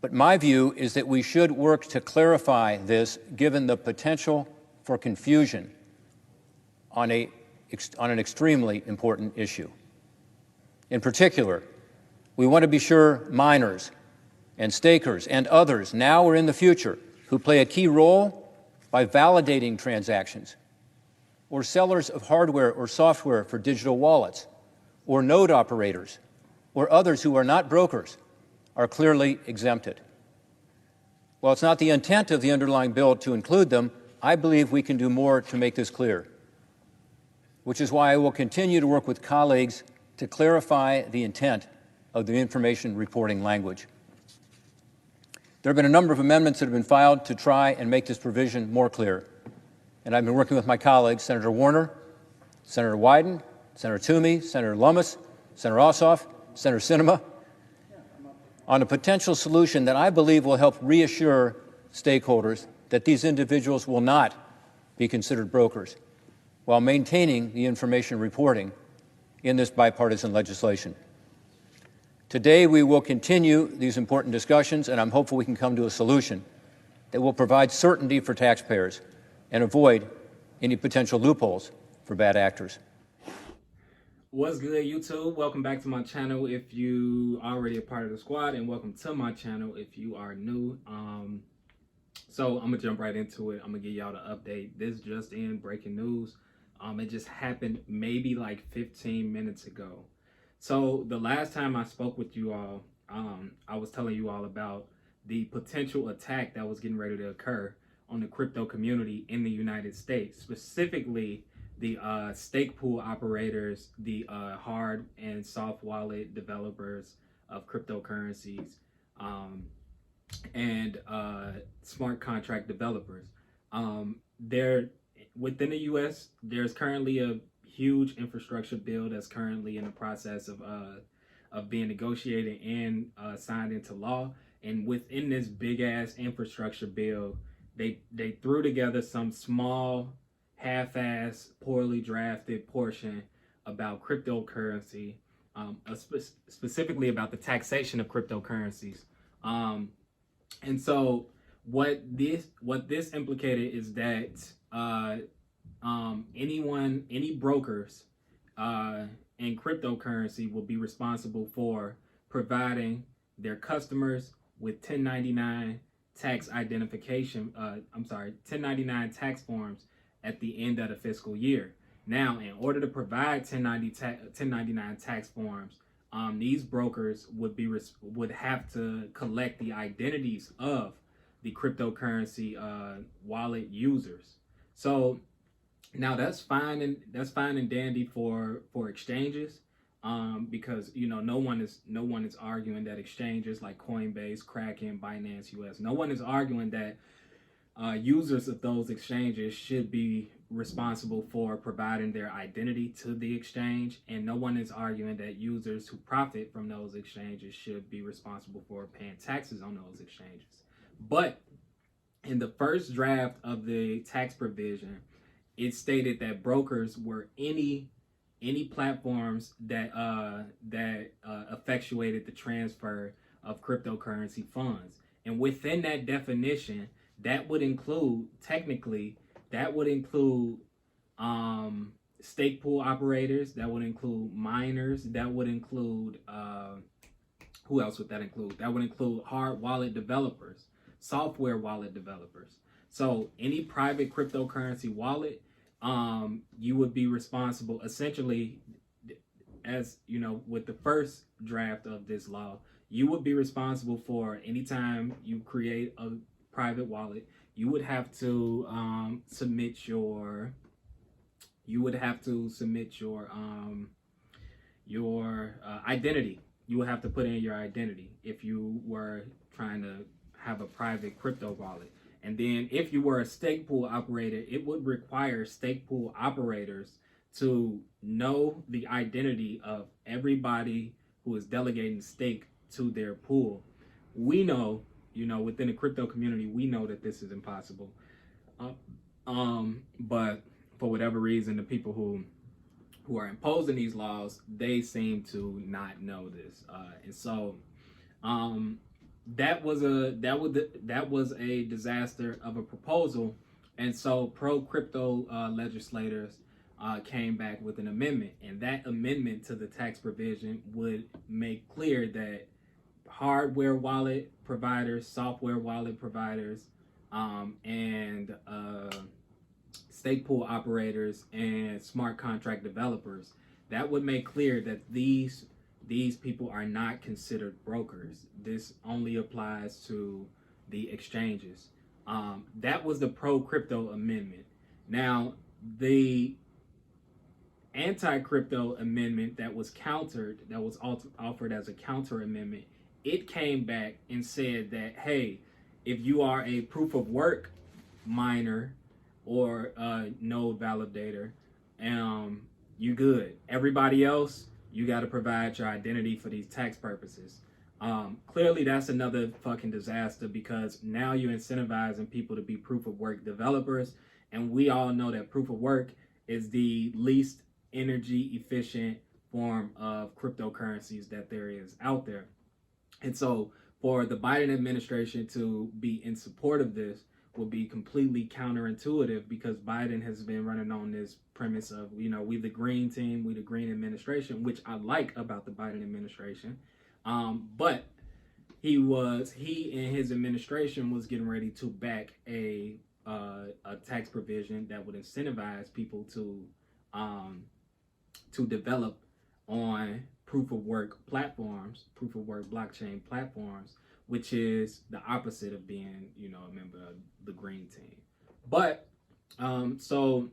But my view is that we should work to clarify this, given the potential for confusion on an extremely important issue. In particular, we want to be sure miners and stakers and others now or in the future who play a key role by validating transactions, or sellers of hardware or software for digital wallets, or node operators, or others who are not brokers, are clearly exempted. While it's not the intent of the underlying bill to include them, I believe we can do more to make this clear, which is why I will continue to work with colleagues to clarify the intent of the information reporting language. There have been a number of amendments that have been filed to try and make this provision more clear, and I've been working with my colleagues, Senator Warner, Senator Wyden, Senator Toomey, Senator Lummis, Senator Ossoff, Senator Sinema, on a potential solution that I believe will help reassure stakeholders that these individuals will not be considered brokers, while maintaining the information reporting in this bipartisan legislation. Today, we will continue these important discussions, and I'm hopeful we can come to a solution that will provide certainty for taxpayers and avoid any potential loopholes for bad actors. What's good, YouTube? Welcome back to my channel if you are already a part of the squad, and welcome to my channel if you are new. So I'm gonna jump right into it. I'm gonna give y'all the update. This just in, breaking news. It just happened maybe like 15 minutes ago. So the last time I spoke with you all, I was telling you all about the potential attack that was getting ready to occur on the crypto community in the United States, specifically the stake pool operators, the hard and soft wallet developers of cryptocurrencies, and smart contract developers. Within the U.S., there's currently a huge infrastructure bill that's currently in the process of being negotiated and signed into law. And within this big ass infrastructure bill, they threw together some small, half-ass, poorly drafted portion about cryptocurrency, specifically about the taxation of cryptocurrencies. And so what this implicated is that any brokers in cryptocurrency will be responsible for providing their customers with 1099 tax identification, 1099 tax forms at the end of the fiscal year. Now, in order to provide 1099 tax forms, these brokers would have to collect the identities of the cryptocurrency wallet users. So now that's fine and dandy for exchanges, because no one is arguing that exchanges like Coinbase, Kraken, Binance US, no one is arguing that users of those exchanges should be responsible for providing their identity to the exchange, and no one is arguing that users who profit from those exchanges should be responsible for paying taxes on those exchanges. But in the first draft of the tax provision, it stated that brokers were any platforms that effectuated the transfer of cryptocurrency funds. And within that definition, that would include, technically, stake pool operators, that would include miners, that would include, who else would that include? That would include hard wallet developers, software wallet developers. So any private cryptocurrency wallet, you would be responsible, essentially, as you know, with the first draft of this law, you would be responsible for anytime you create a private wallet, you would have to submit your identity. You would have to put in your identity if you were trying to have a private crypto wallet. And then if you were a stake pool operator, it would require stake pool operators to know the identity of everybody who is delegating stake to their pool. We know, within the crypto community, we know that this is impossible. But for whatever reason, the people who are imposing these laws, they seem to not know this. And so that was a disaster of a proposal, and so pro crypto legislators came back with an amendment, and that amendment to the tax provision would make clear that hardware wallet providers, software wallet providers, and stake pool operators and smart contract developers, that would make clear that these people are not considered brokers. This only applies to the exchanges. That was the pro crypto amendment. Now, the anti crypto amendment that was offered as a counter amendment, it came back and said that, hey, if you are a proof of work miner or node validator, you good. Everybody else, you got to provide your identity for these tax purposes. Clearly, that's another fucking disaster, because now you're incentivizing people to be proof of work developers, and we all know that proof of work is the least energy efficient form of cryptocurrencies that there is out there. And so for the Biden administration to be in support of this will be completely counterintuitive, because Biden has been running on this premise of, we the green team, we the green administration, which I like about the Biden administration. But he and his administration was getting ready to back a tax provision that would incentivize people to develop on proof of work platforms, proof of work blockchain platforms, which is the opposite of being, a member of the green team. But so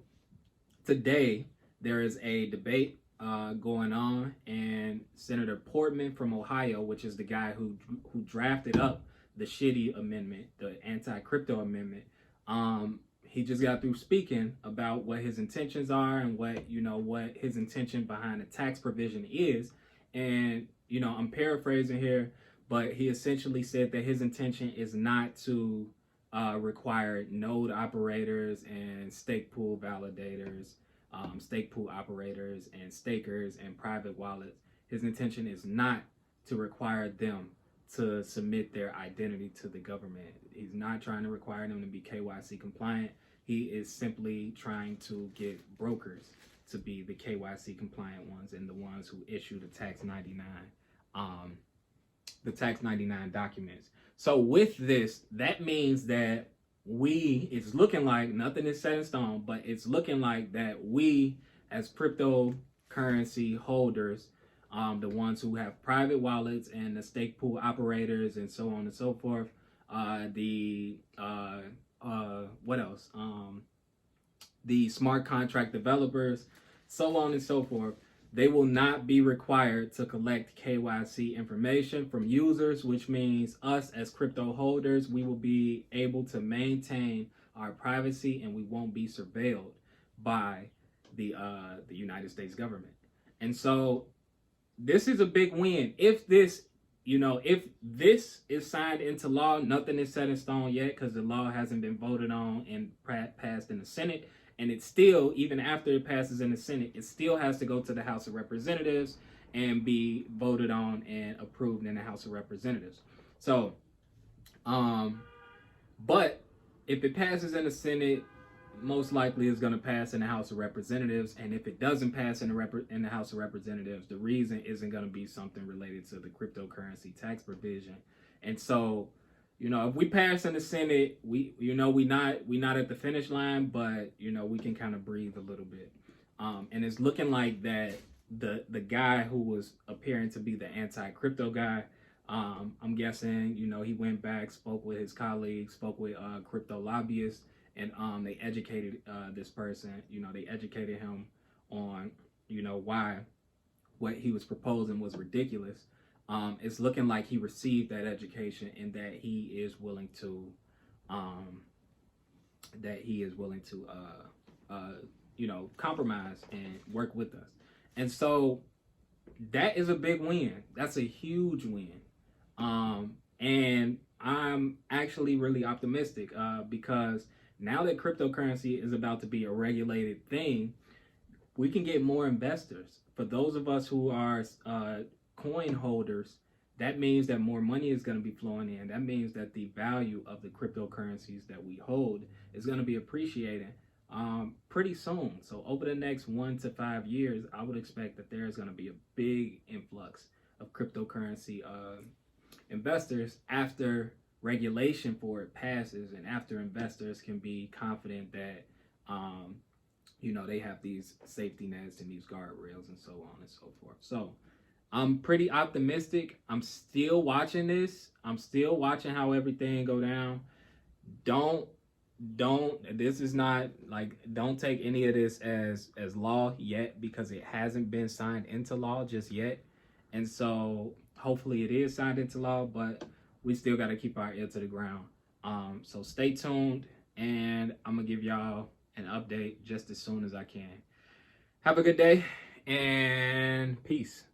today there is a debate going on, and Senator Portman from Ohio, which is the guy who drafted up the shitty amendment, the anti-crypto amendment, he just got through speaking about what his intentions are and what his intention behind the tax provision is. And, I'm paraphrasing here, but he essentially said that his intention is not to require node operators and stake pool validators, stake pool operators and stakers and private wallets. His intention is not to require them to submit their identity to the government. He's not trying to require them to be KYC compliant. He is simply trying to get brokers to be the KYC compliant ones and the ones who issue the tax 99 documents. So with this, that means that it's looking like nothing is set in stone, but it's looking like that we as cryptocurrency holders, the ones who have private wallets and the stake pool operators and so on and so forth, what else? The smart contract developers, so on and so forth, they will not be required to collect KYC information from users, which means us as crypto holders, we will be able to maintain our privacy and we won't be surveilled by the United States government. And so this is a big win. If this is signed into law, nothing is set in stone yet because the law hasn't been voted on and passed in the Senate. And it's still, even after it passes in the Senate, it still has to go to the House of Representatives and be voted on and approved in the House of Representatives. So, but if it passes in the Senate, most likely it's going to pass in the House of Representatives. And if it doesn't pass in the House of Representatives, the reason isn't going to be something related to the cryptocurrency tax provision. And so, if we pass in the Senate, we not at the finish line, but we can kind of breathe a little bit. And it's looking like that the guy who was appearing to be the anti-crypto guy, I'm guessing, he went back, spoke with his colleagues, spoke with crypto lobbyists, and they educated this person. They educated him on why what he was proposing was ridiculous. It's looking like he received that education and that he is willing to compromise and work with us. And so that is a big win. That's a huge win. And I'm actually really optimistic because now that cryptocurrency is about to be a regulated thing, we can get more investors. For those of us who are coin holders, that means that more money is going to be flowing in. That means that the value of the cryptocurrencies that we hold is going to be appreciating pretty soon. So over the next 1 to 5 years, I would expect that there's going to be a big influx of cryptocurrency investors after regulation for it passes, and after investors can be confident that they have these safety nets and these guardrails and so on and so forth. So I'm pretty optimistic. I'm still watching this. I'm still watching how everything go down. Don't this is not like, don't take any of this as law yet, because it hasn't been signed into law just yet. And so hopefully it is signed into law, but we still got to keep our ear to the ground. So stay tuned, and I'm gonna give y'all an update just as soon as I can. Have a good day, and peace.